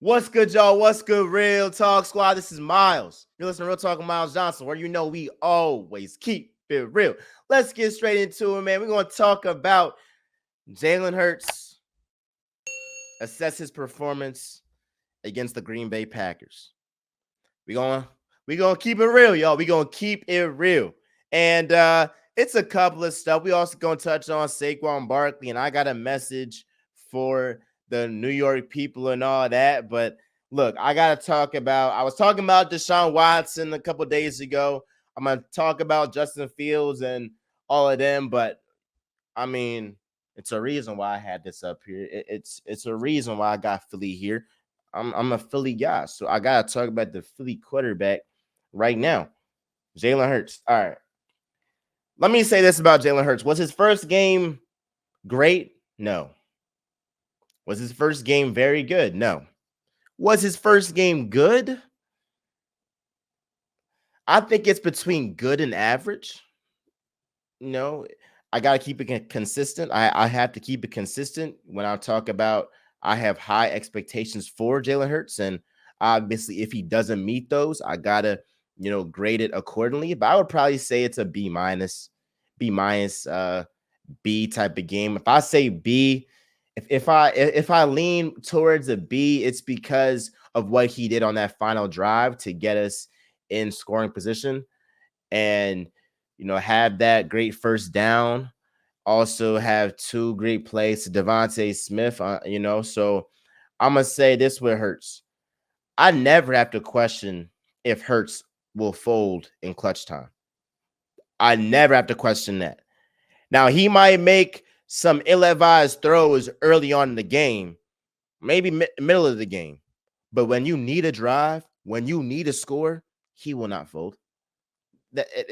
What's good, y'all? What's good, Real Talk Squad? This is Miles. You're listening to Real Talk with Miles Johnson, where you know we always keep it real. Let's get straight into it, man. We're going to talk about Jalen Hurts, assess his performance against the Green Bay Packers. We're gonna keep it real, y'all. We're going to keep it real. And it's a couple of stuff. We also going to touch on Saquon Barkley, and I got a message for the New York people and all that. But look, I was talking about Deshaun Watson a couple days ago. I'm going to talk about Justin Fields and all of them. But, I mean, it's a reason why I had this up here. It's a reason why I got Philly here. I'm a Philly guy, so I got to talk about the Philly quarterback right now, Jalen Hurts. All right. Let me say this about Jalen Hurts. Was his first game great? No. Was his first game very good? No. Was his first game good? I think it's between good and average. No, I got to keep it consistent. I have to keep it consistent when I talk about I have high expectations for Jalen Hurts. And obviously, if he doesn't meet those, I got to, grade it accordingly. But I would probably say it's a B minus, B type of game. If I say B, if I lean towards a B, it's because of what he did on that final drive to get us in scoring position and have that great first down. Also have two great plays to Devontae Smith. So I'm gonna say this with Hurts. I never have to question if Hurts will fold in clutch time. I never have to question that. Now, he might make some ill-advised throws early on in the game, maybe middle of the game. But when you need a drive, when you need a score, he will not fold.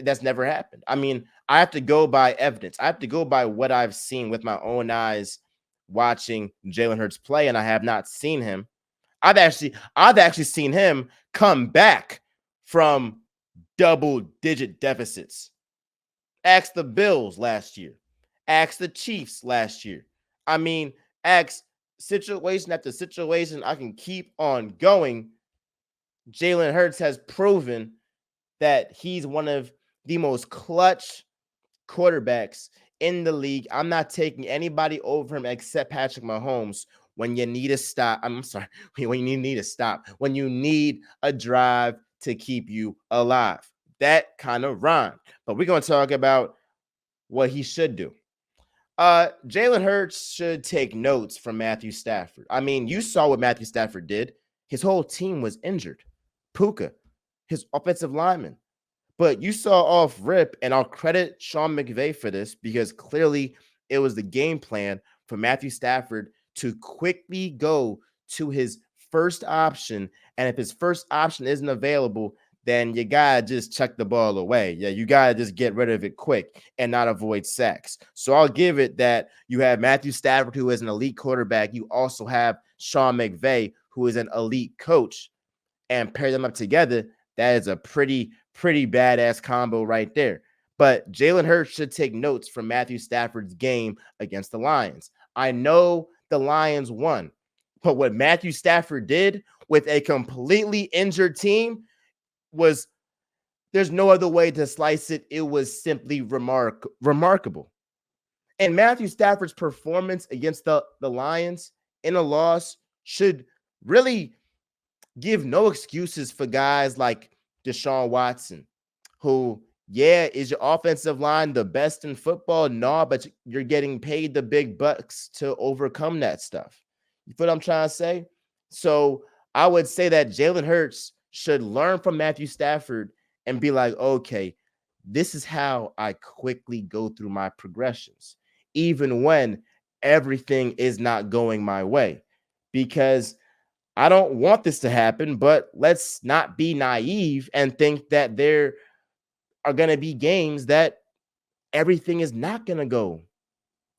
That's never happened. I mean, I have to go by evidence. I have to go by what I've seen with my own eyes watching Jalen Hurts play, and I have not seen him. I've actually seen him come back from double-digit deficits. Ask the Bills last year. Ask the Chiefs last year. I mean, ask situation after situation. I can keep on going. Jalen Hurts has proven that he's one of the most clutch quarterbacks in the league. I'm not taking anybody over him except Patrick Mahomes when you need a stop. I'm sorry, when you need a stop, when you need a drive to keep you alive. That kind of rhymed. But we're going to talk about what he should do. Jalen Hurts should take notes from Matthew Stafford. I mean, you saw what Matthew Stafford did. His whole team was injured. Puka, his offensive lineman. But you saw off rip, and I'll credit Sean McVay for this because clearly it was the game plan for Matthew Stafford to quickly go to his first option. And if his first option isn't available, then you got to just chuck the ball away. Yeah, you got to just get rid of it quick and not avoid sacks. So I'll give it that you have Matthew Stafford, who is an elite quarterback. You also have Sean McVay, who is an elite coach, and pair them up together. That is a pretty badass combo right there. But Jalen Hurts should take notes from Matthew Stafford's game against the Lions. I know the Lions won, but what Matthew Stafford did with a completely injured team was, there's no other way to slice it. It was simply remarkable. And Matthew Stafford's performance against the Lions in a loss should really give no excuses for guys like Deshaun Watson, who, is your offensive line the best in football? No, but you're getting paid the big bucks to overcome that stuff. You feel what I'm trying to say? So I would say that Jalen Hurts should learn from Matthew Stafford and be like, okay, this is how I quickly go through my progressions, even when everything is not going my way, because I don't want this to happen, but let's not be naive and think that there are going to be games that everything is not going to go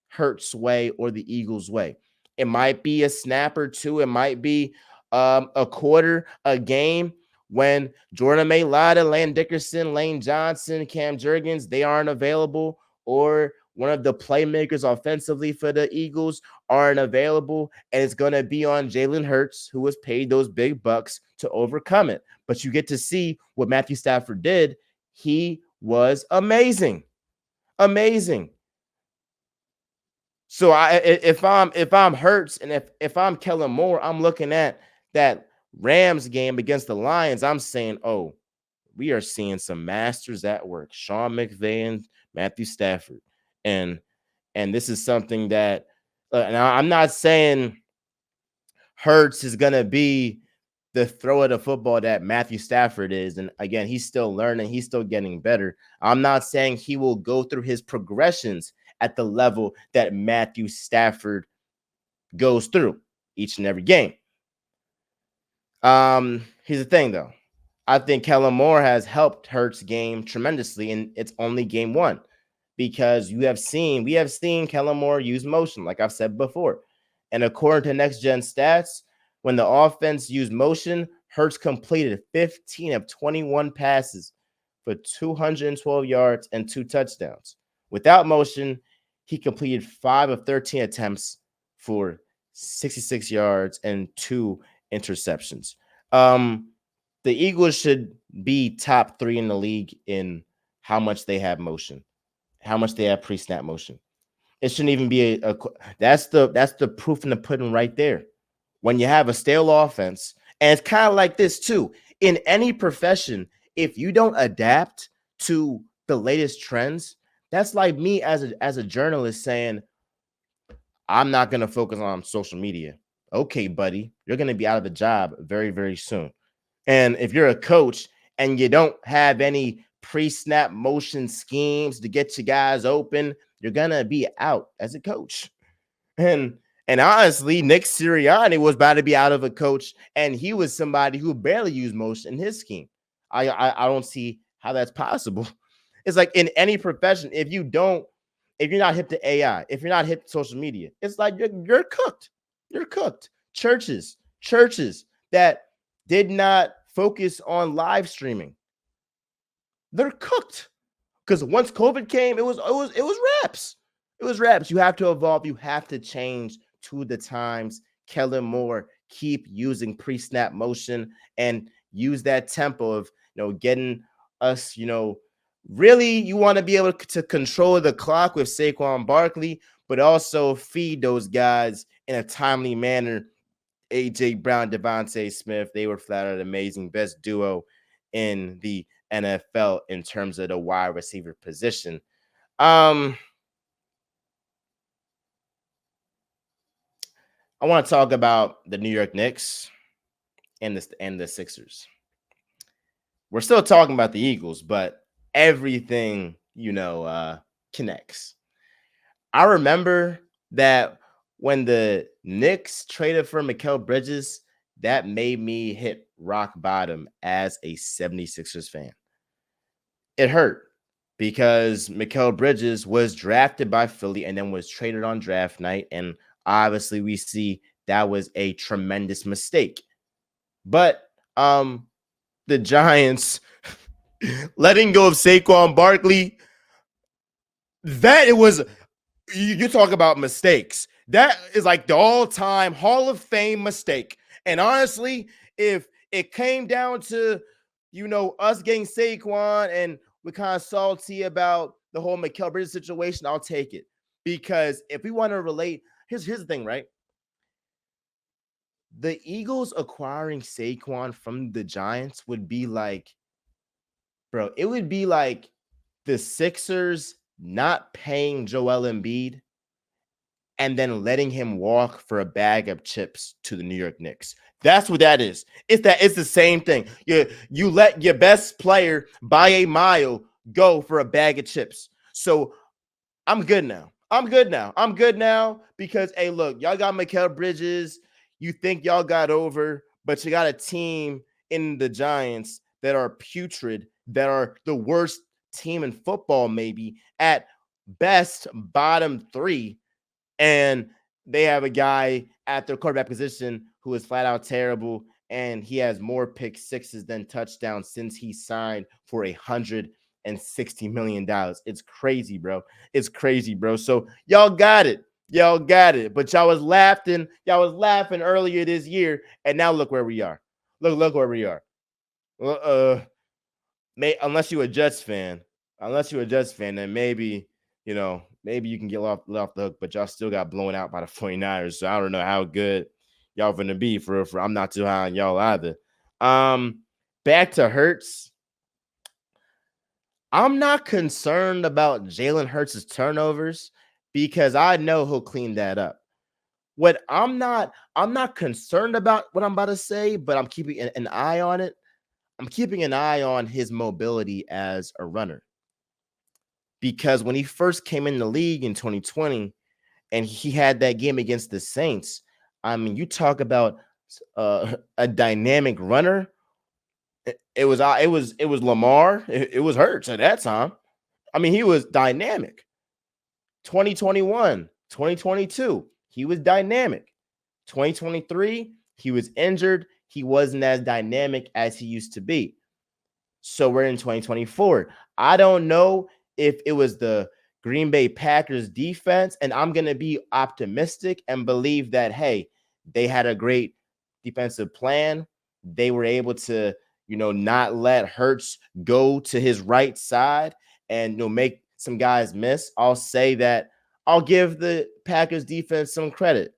Hurts' way or the Eagles' way. It might be a snap or two. It might be a quarter, a game when Jordan Mailata, Lane Dickerson, Lane Johnson, Cam Jurgens, they aren't available, or one of the playmakers offensively for the Eagles aren't available, and it's going to be on Jalen Hurts, who was paid those big bucks, to overcome it. But you get to see what Matthew Stafford did. He was amazing. Amazing. So if I'm Hurts and if I'm Kellen Moore, I'm looking at that Rams game against the Lions. I'm saying, oh, we are seeing some masters at work. Sean McVay and Matthew Stafford, and this is something that now I'm not saying Hurts is gonna be the throw of the football that Matthew Stafford is. And again, he's still learning, he's still getting better. I'm not saying he will go through his progressions at the level that Matthew Stafford goes through each and every game. Here's the thing though. I think Kellen Moore has helped Hurts' game tremendously, and it's only game one because we have seen Kellen Moore use motion, like I've said before. And according to Next Gen Stats, when the offense used motion, Hurts completed 15 of 21 passes for 212 yards and 2 touchdowns. Without motion, he completed 5 of 13 attempts for 66 yards and 2 interceptions. The Eagles should be top 3 in the league in how much they have motion, how much they have pre-snap motion. It shouldn't even be that's the proof in the pudding right there. When you have a stale offense, and it's kind of like this too. In any profession, if you don't adapt to the latest trends, that's like me as a journalist saying, I'm not going to focus on social media. Okay, buddy, you're going to be out of a job very, very soon. And if you're a coach and you don't have any pre-snap motion schemes to get you guys open, you're gonna be out as a coach. And honestly, Nick Sirianni was about to be out of a coach, and he was somebody who barely used motion in his scheme. I don't see how that's possible. It's like in any profession, if you're not hip to AI, if you're not hip to social media, it's like you're cooked. You're cooked. Churches that did not focus on live streaming, they're cooked. Because once COVID came, it was reps. It was reps. You have to evolve. You have to change to the times. Kellen Moore, keep using pre-snap motion and use that tempo of getting us. Really, you want to be able to control the clock with Saquon Barkley, but also feed those guys in a timely manner. AJ Brown, Devontae Smith, they were flat out amazing. Best duo in the NFL in terms of the wide receiver position. I want to talk about the New York Knicks and the Sixers. We're still talking about the Eagles, but everything connects. I remember that when the Knicks traded for Mikal Bridges, that made me hit rock bottom as a 76ers fan. It hurt because Mikal Bridges was drafted by Philly and then was traded on draft night. And obviously we see that was a tremendous mistake. But the Giants letting go of Saquon Barkley, that it was, you talk about mistakes. That is like the all-time Hall of Fame mistake. And honestly, if it came down to, us getting Saquon and we're kind of salty about the whole Mikal Bridges situation, I'll take it. Because if we want to relate, here's the thing, right? The Eagles acquiring Saquon from the Giants would be like, bro, it would be like the Sixers not paying Joel Embiid and then letting him walk for a bag of chips to the New York Knicks. That's what that is. It's the same thing. You let your best player by a mile go for a bag of chips. So I'm good now. I'm good now because, hey, look, y'all got Mikal Bridges. You think y'all got over, but you got a team in the Giants that are putrid, that are the worst team in football, maybe at best bottom 3. And they have a guy at their quarterback position who is flat out terrible, and he has more pick sixes than touchdowns since he signed for $100 $60 million. It's crazy, bro. It's crazy, bro. So y'all got it. Y'all got it. But y'all was laughing earlier this year, and now look where we are. Look where we are. Uh, unless you a Jets fan, then maybe you can get off the hook, but y'all still got blown out by the 49ers. So I don't know how good y'all gonna be for I'm not too high on y'all either. Back to Hurts. I'm not concerned about Jalen Hurts' turnovers because I know he'll clean that up. What I'm not concerned about what I'm about to say, but I'm keeping an eye on it. I'm keeping an eye on his mobility as a runner because when he first came in the league in 2020 and he had that game against the Saints, I mean, you talk about a dynamic runner. It was Lamar. It was Hurts at that time. I mean, he was dynamic. 2021, 2022, he was dynamic. 2023, he was injured. He wasn't as dynamic as he used to be. So we're in 2024. I don't know if it was the Green Bay Packers defense, and I'm going to be optimistic and believe that, hey, they had a great defensive plan. They were able to, not let Hurts go to his right side and, make some guys miss. I'll say that I'll give the Packers defense some credit,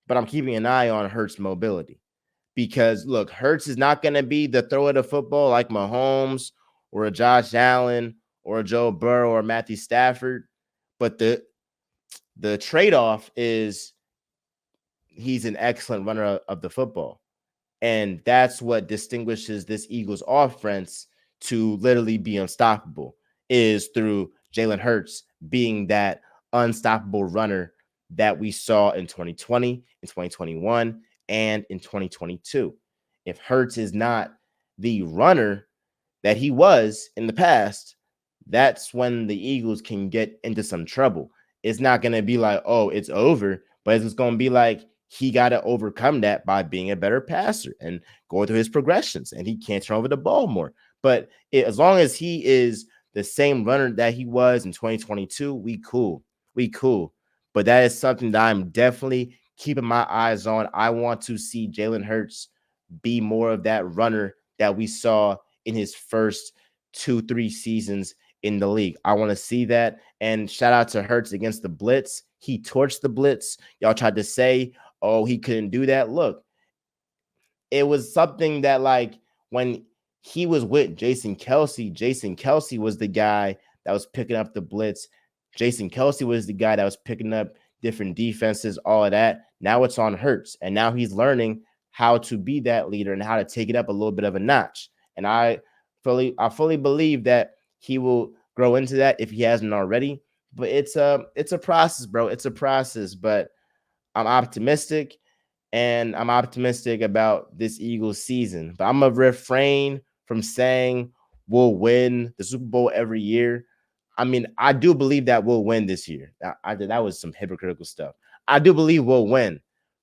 but I'm keeping an eye on Hurts' mobility. Because look, Hurts is not going to be the thrower of football like Mahomes or a Josh Allen or a Joe Burrow or Matthew Stafford. But the trade-off is he's an excellent runner of the football. And that's what distinguishes this Eagles offense to literally be unstoppable, is through Jalen Hurts being that unstoppable runner that we saw in 2020, in 2021, and in 2022. If Hurts is not the runner that he was in the past, that's when the Eagles can get into some trouble. It's not going to be like, oh, it's over, but it's going to be like he got to overcome that by being a better passer and going through his progressions, and he can't turn over the ball more. But as long as he is the same runner that he was in 2022, we cool. We cool. But that is something that I'm definitely keeping my eyes on. I want to see Jalen Hurts be more of that runner that we saw in his first 2-3 seasons in the league. I want to see that. And shout out to Hurts against the blitz. He torched the blitz. Y'all tried to say, oh, he couldn't do that. Look, it was something that, like, when he was with Jason Kelsey was the guy that was picking up the blitz. Jason Kelsey was the guy that was picking up different defenses, all of that. Now it's on Hurts, and now he's learning how to be that leader and how to take it up a little bit of a notch. And I fully believe that he will grow into that if he hasn't already. But it's a process, bro. It's a process, but I'm optimistic, and I'm optimistic about this Eagles season. But I'm going to refrain from saying we'll win the Super Bowl every year. I mean, I do believe that we'll win this year. That was some hypocritical stuff. I do believe we'll win,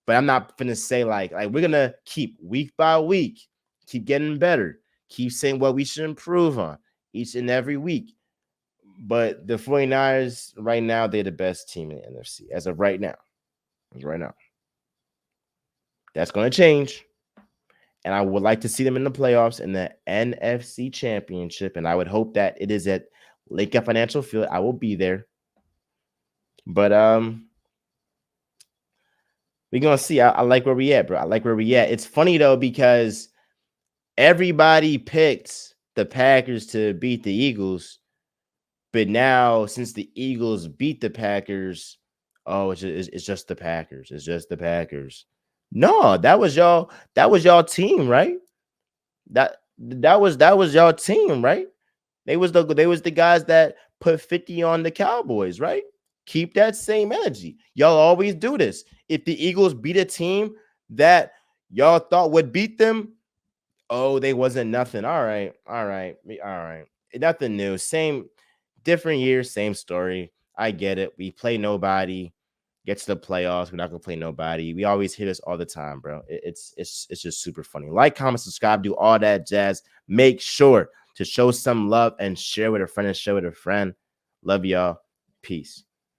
but I'm not going to say like we're going to keep week by week, keep getting better, keep saying what we should improve on each and every week. But the 49ers right now, they're the best team in the NFC as of right now. That's going to change. And I would like to see them in the playoffs in the NFC Championship. And I would hope that it is at Lincoln Financial Field. I will be there. But we're going to see. I like where we at, bro. I like where we at. It's funny, though, because everybody picked the Packers to beat the Eagles. But now, since the Eagles beat the Packers, oh, it's just the Packers. It's just the Packers. No, that was y'all team, right? That was y'all team, right? They was the guys that put 50 on the Cowboys, right? Keep that same energy. Y'all always do this. If the Eagles beat a team that y'all thought would beat them, oh, they wasn't nothing. All right. Nothing new. Same, different year, same story. I get it. We play nobody. Get to the playoffs. We're not gonna play nobody. We always hear this all the time, bro. It's just super funny. Like, comment, subscribe, do all that jazz. Make sure to show some love and share with a friend and share with a friend. Love y'all. Peace.